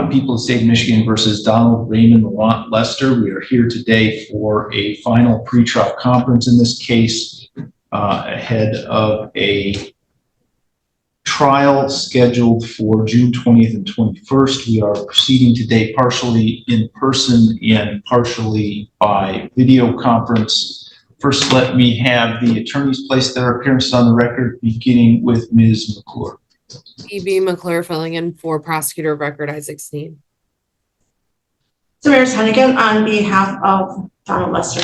People of the State of Michigan versus Donald Raymond Lester. We are here today for a final pretrial conference in this case ahead of a trial scheduled for June 20th and 21st. We are proceeding today partially in person and partially by video conference. First, let me have the attorneys place their appearances on the record, beginning with Ms. McClure. E.B. McClure filling in for Prosecutor of Record Isaac Sneed. Samara Hennigan on behalf of Donald Lester.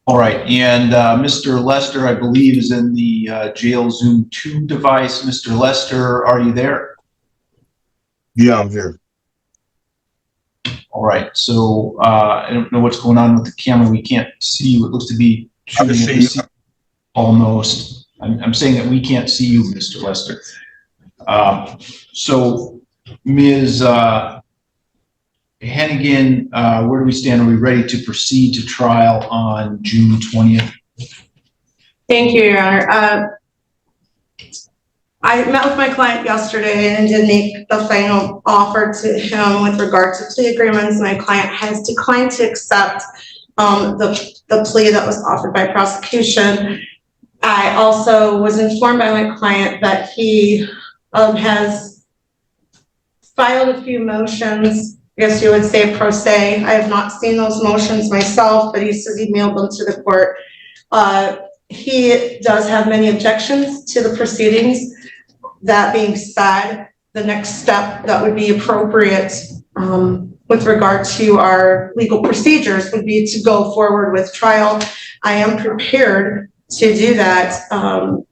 All right, and Mr. Lester, I believe, is in the jail Zoom 2 device. Mr. Lester, are you there? Yeah, I'm here. All right, so I don't know what's going on with the camera. We can't see you. It looks to be shooting at the almost. I'm saying that we can't see you, Mr. Lester. So, Ms. Hennigan, where do we stand? Are we ready to proceed to trial on June 20th? Thank you, Your Honor. I met with my client yesterday and did make the final offer to him with regard to plea agreements. My client has declined to accept the plea that was offered by prosecution. I also was informed by my client that he has filed a few motions. I guess you would say pro se. I have not seen those motions myself, but he says he mailed them to the court. He does have many objections to the proceedings. That being said, the next step that would be appropriate with regard to our legal procedures would be to go forward with trial. I am prepared to do that,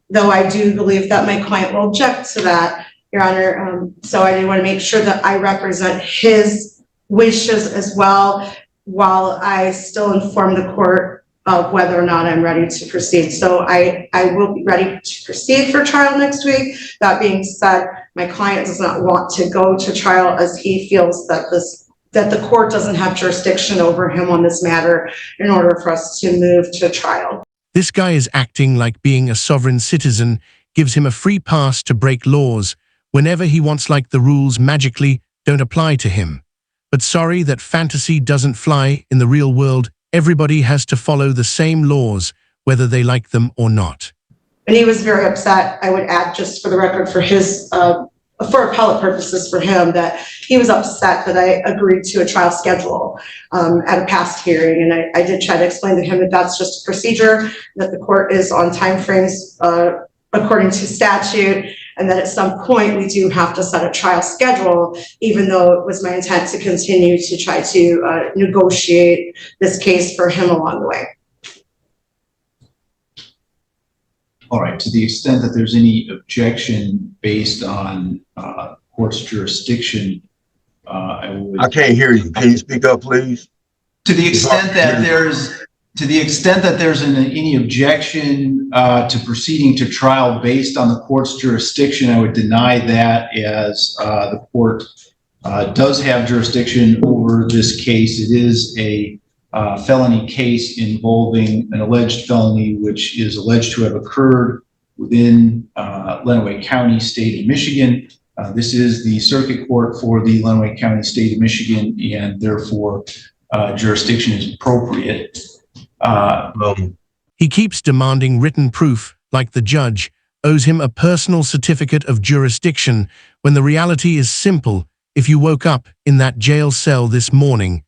though I do believe that my client will object to that, Your Honor. So I do want to make sure that I represent his wishes as well, while I still inform the court of whether or not I'm ready to proceed. So I will be ready to proceed for trial next week. That being said, my client does not want to go to trial as he feels that the court doesn't have jurisdiction over him on this matter in order for us to move to trial. This guy is acting like being a sovereign citizen gives him a free pass to break laws whenever he wants, like the rules magically don't apply to him. But sorry, that fantasy doesn't fly in the real world. Everybody has to follow the same laws, whether they like them or not. And he was very upset, I would add, just for the record, for his, for appellate purposes for him, that he was upset that I agreed to a trial schedule at a past hearing. And I did try to explain to him that that's just a procedure, that the court is on timeframes according to statute, and that at some point we do have to set a trial schedule, even though it was my intent to continue to try to negotiate this case for him along the way. All right, to the extent that there's any objection based on court's jurisdiction, I can't hear you. Can you speak up, please? To the extent that there's any objection to proceeding to trial based on the court's jurisdiction, I would deny that, as the court does have jurisdiction over this case. It is a felony case involving an alleged felony which is alleged to have occurred within Lenawee County, State of Michigan. This is the circuit court for the Lenawee County, State of Michigan, and therefore jurisdiction is appropriate. He keeps demanding written proof, like the judge owes him a personal certificate of jurisdiction, when the reality is simple. If you woke up in that jail cell this morning,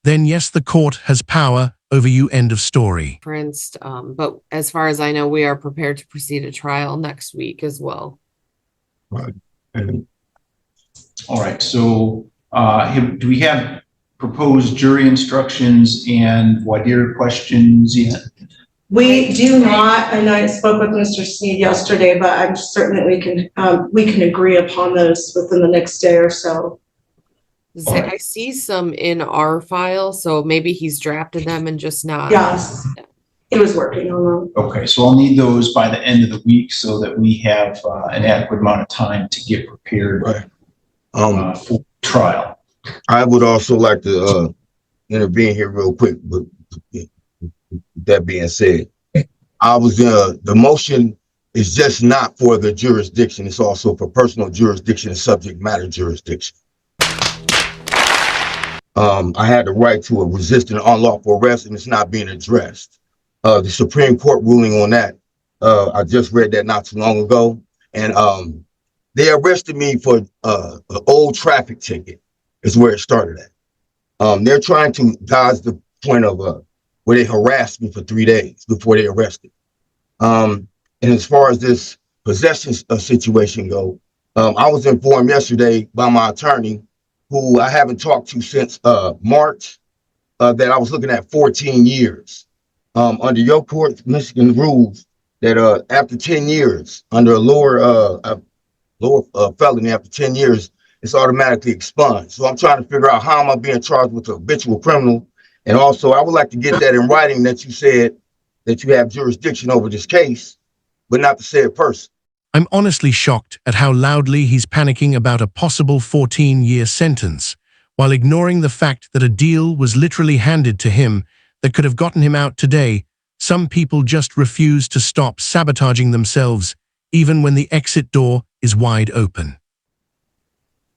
then yes, the court has power over you, end of story. But as far as I know, we are prepared to proceed to trial next week as well. Right. All right, so do we have proposed jury instructions and voir dire questions yet? We do not, and I spoke with Mr. Sneed yesterday, but I'm certain that we can agree upon those within the next day or so. I see some in our file, so maybe he's drafted them and just not. Yes, he was working on them. Okay, so I'll need those by the end of the week so that we have an adequate amount of time to get prepared for trial. I would also like to intervene here real quick, but that being said, the motion is just not for the jurisdiction. It's also for personal jurisdiction and subject matter jurisdiction. I had the right to resist an unlawful arrest, and it's not being addressed. The Supreme Court ruling on that, I just read that not too long ago, and they arrested me for an old traffic ticket. Is where it started at. They're trying to dodge the point of where they harassed me for 3 days before they arrested. And as far as this possession situation go, I was informed yesterday by my attorney, who I haven't talked to since March, that I was looking at 14 years. Under your court, Michigan rules that after 10 years, under a lower felony, after 10 years, it's automatically expunged. So I'm trying to figure out how am I being charged with a habitual criminal. And also, I would like to get that in writing, that you said that you have jurisdiction over this case, but not the said person. I'm honestly shocked at how loudly he's panicking about a possible 14-year sentence, while ignoring the fact that a deal was literally handed to him that could have gotten him out today. Some people just refuse to stop sabotaging themselves, even when the exit door is wide open.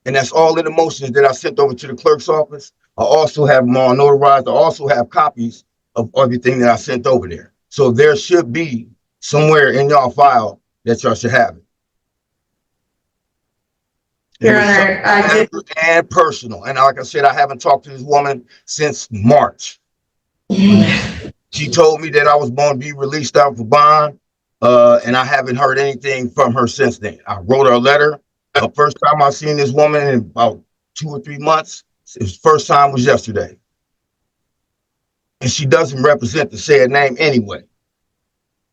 And that's all in the motions that I sent over to the clerk's office. I also have them all notarized. I also have copies of everything that I sent over there. So there should be somewhere in y'all file that y'all should have it. Your Honor, I did. And personal. And like I said, I haven't talked to this woman since March. She told me that I was going to be released out for bond, and I haven't heard anything from her since then. I wrote her a letter. The first time I seen this woman in about 2 or 3 months, his first time was yesterday. And she doesn't represent the said name anyway.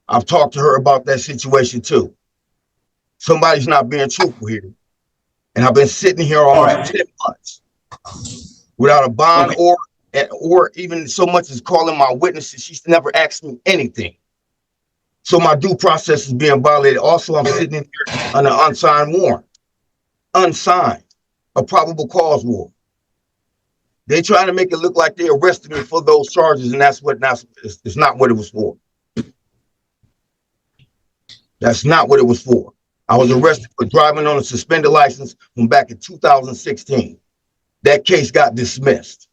I've talked to her about that situation too. Somebody's not being truthful here. And I've been sitting here almost 10 months without a bond or even so much as calling my witnesses. She's never asked me anything. So my due process is being violated. Also, I'm sitting in here on an unsigned warrant. Unsigned. A probable cause warrant. They trying to make it look like they arrested me for those charges, and it's not what it was for. That's not what it was for. I was arrested for driving on a suspended license from back in 2016. That case got dismissed.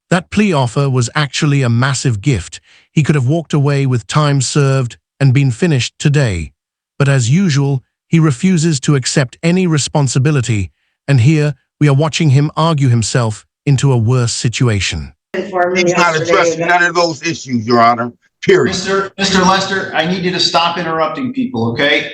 That plea offer was actually a massive gift. He could have walked away with time served and been finished today. But as usual, he refuses to accept any responsibility, and here we are watching him argue himself into a worse situation. He's not addressing none of those issues, Your Honor. Period. Mr. Lester, I need you to stop interrupting people, okay?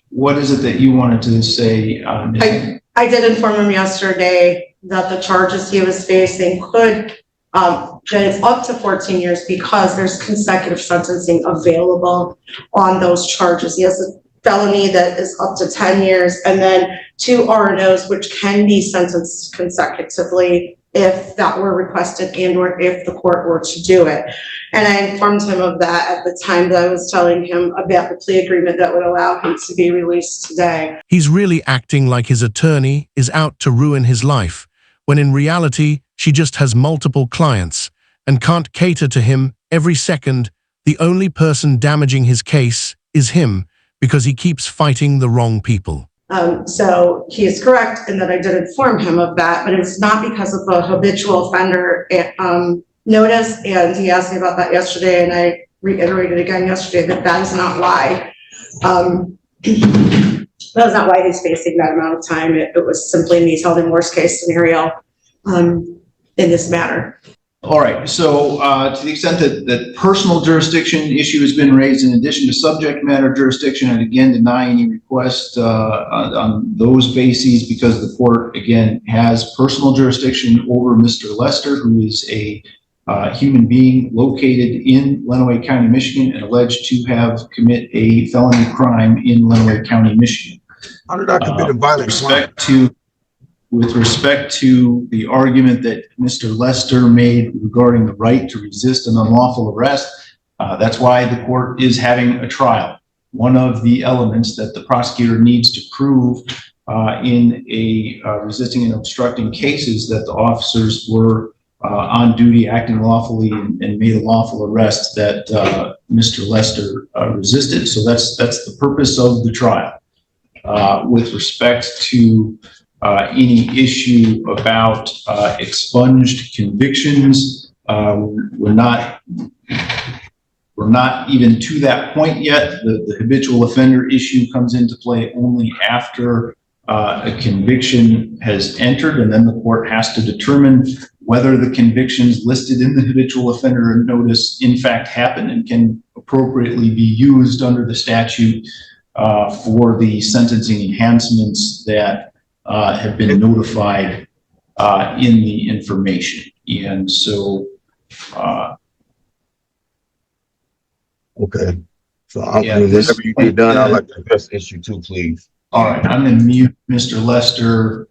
What is it that you wanted to say? I did inform him yesterday that the charges he was facing could, that it's up to 14 years because there's consecutive sentencing available on those charges. He has a felony that is up to 10 years and then 2 R&Os, which can be sentenced consecutively if that were requested and or if the court were to do it. And I informed him of that at the time that I was telling him about the plea agreement that would allow him to be released today. He's really acting like his attorney is out to ruin his life, when in reality, she just has multiple clients and can't cater to him every second. The only person damaging his case is him because he keeps fighting the wrong people. So he is correct in that I did inform him of that, but it's not because of the habitual offender notice. And he asked me about that yesterday, and I reiterated again yesterday that that is not why. That is not why he's facing that amount of time. It was simply me telling him worst case scenario in this matter. All right, so to the extent that personal jurisdiction issue has been raised in addition to subject matter jurisdiction, and again deny any request on those bases because the court again has personal jurisdiction over Mr. Lester, who is a human being located in Lenawee County, Michigan, and alleged to have commit a felony crime in Lenawee County, Michigan. How did I commit a violent crime? With respect to the argument that Mr. Lester made regarding the right to resist an unlawful arrest, that's why the court is having a trial. One of the elements that the prosecutor needs to prove in a resisting and obstructing case is that the officers were on duty, acting lawfully, and made a lawful arrest that Mr. Lester resisted. So that's the purpose of the trial. With respect to any issue about expunged convictions. We're not even to that point yet. The habitual offender issue comes into play only after a conviction has entered, and then the court has to determine whether the convictions listed in the habitual offender notice in fact happen and can appropriately be used under the statute for the sentencing enhancements that have been notified in the information. And so, Okay. So this whenever you get done, I'd like to address the issue too, please. all right, I'm going to mute Mr. Lester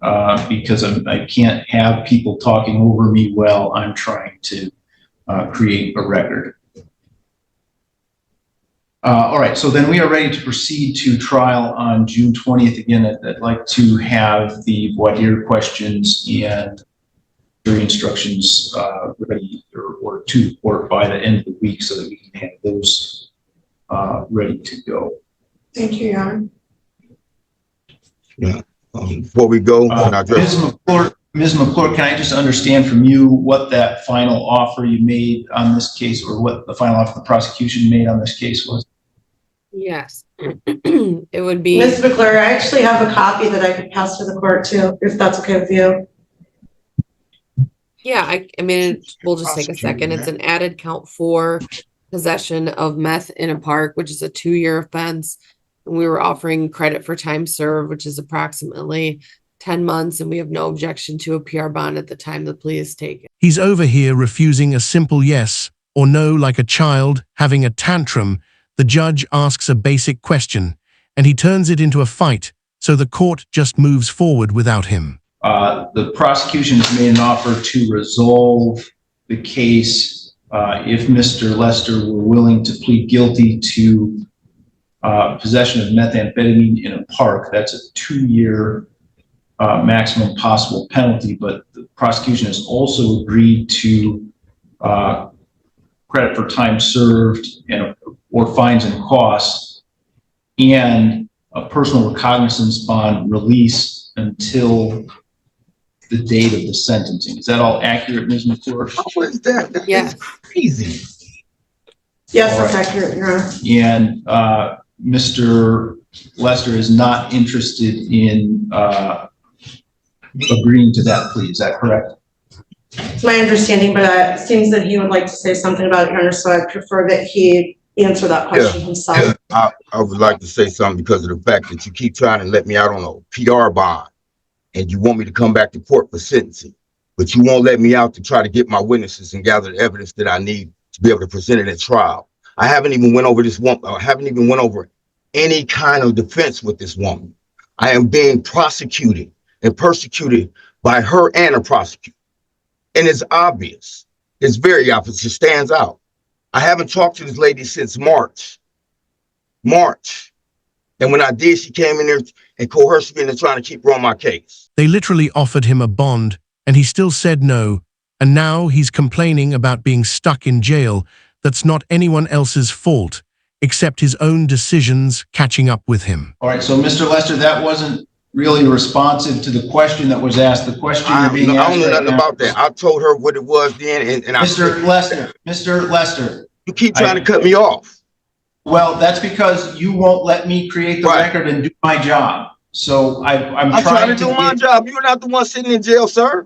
because I can't have people talking over me while I'm trying to create a record. All right, so then we are ready to proceed to trial on June 20th. Again, I'd like to have the voir dire questions and jury instructions ready or to the court by the end of the week so that we can have those ready to go. Thank you, Your Honor. Yeah. Before we go, can I address Ms. McClure, can I just understand from you what that final offer you made on this case, or what the final offer the prosecution made on this case was? Yes. It would be. Ms. McClure, I actually have a copy that I could pass to the court too, if that's okay with you. Yeah, I mean, we'll just take a second. It's an added count 4 possession of meth in a park, which is a 2-year offense. And we were offering credit for time served, which is approximately 10 months. And we have no objection to a PR bond at the time the plea is taken. He's over here refusing a simple yes or no like a child having a tantrum. The judge asks a basic question, and he turns it into a fight, so the court just moves forward without him. The prosecution has made an offer to resolve the case if Mr. Lester were willing to plead guilty to possession of methamphetamine in a park. That's a 2-year maximum possible penalty, but the prosecution has also agreed to credit for time served and or fines and costs, and a personal recognizance bond release until the date of the sentencing. Is that all accurate, Ms. McClure? what is that? That Yes. is crazy. Yes, All that's right. accurate, Your Honor. And Mr. Lester is not interested in agreeing to that plea. Is that correct? It's my understanding, but it seems that he would like to say something about it, Your Honor, so I prefer that he answer that question himself. Yeah, I would like to say something because of the fact that you keep trying to let me out on a PR bond and you want me to come back to court for sentencing, but you won't let me out to try to get my witnesses and gather the evidence that I need to be able to present it at trial. I haven't even went over this one. I haven't even went over any kind of defense with this woman. I am being prosecuted and persecuted by her and a prosecutor. And it's obvious. It's very obvious. It stands out. I haven't talked to this lady since March. And when I did, she came in there and coerced me into trying to keep her on my case. They literally offered him a bond, and he still said no, and now he's complaining about being stuck in jail. That's not anyone else's fault, except his own decisions catching up with him. All right, so Mr. Lester, that wasn't really responsive to the question that was asked. The question I you're being don't asked know right nothing now- about that. I told her what it was then, and I Mr. Lester, you keep trying to cut me off. well, that's because you won't let me create the Right. record and do my job. So I'm I'm trying to do my get- job. You're not the one sitting in jail, sir.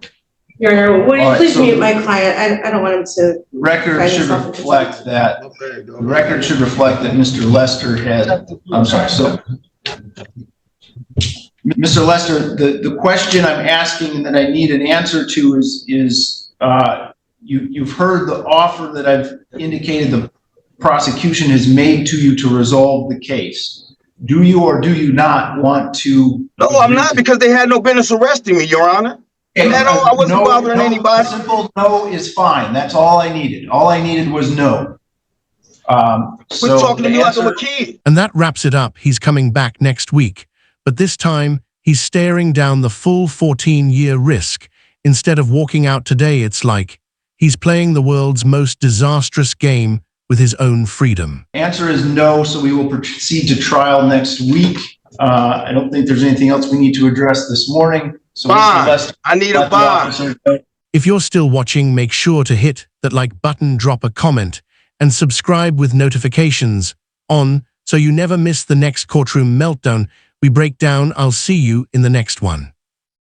Your Honor, would you All right, please so- mute my client? I don't want him to. Record Find should yourself in reflect that. The record should reflect that Mr. Lester had, I'm sorry, so. Mr. Lester, the question I'm asking and that I need an answer to is you've heard the offer that I've indicated the prosecution has made to you to resolve the case. Do you or do you not want to? No, I'm not, because they had no business arresting me, Your Honor. And that I wasn't No, bothering no, anybody. A simple no is fine. That's all I needed. All I needed was no. Quit talking to me like I'm a kid. And that wraps it up. He's coming back next week, but this time he's staring down the full 14-year risk. Instead of walking out today, it's like he's playing the world's most disastrous game with his own freedom. Answer is no, so we will proceed to trial next week. I don't think there's anything else we need to address this morning. So Mr. Bond. Lester, I need let a the bond. officer know. If you're still watching, make sure to hit that like button, drop a comment, and subscribe with notifications on so you never miss the next courtroom meltdown we break down. I'll see you in the next one.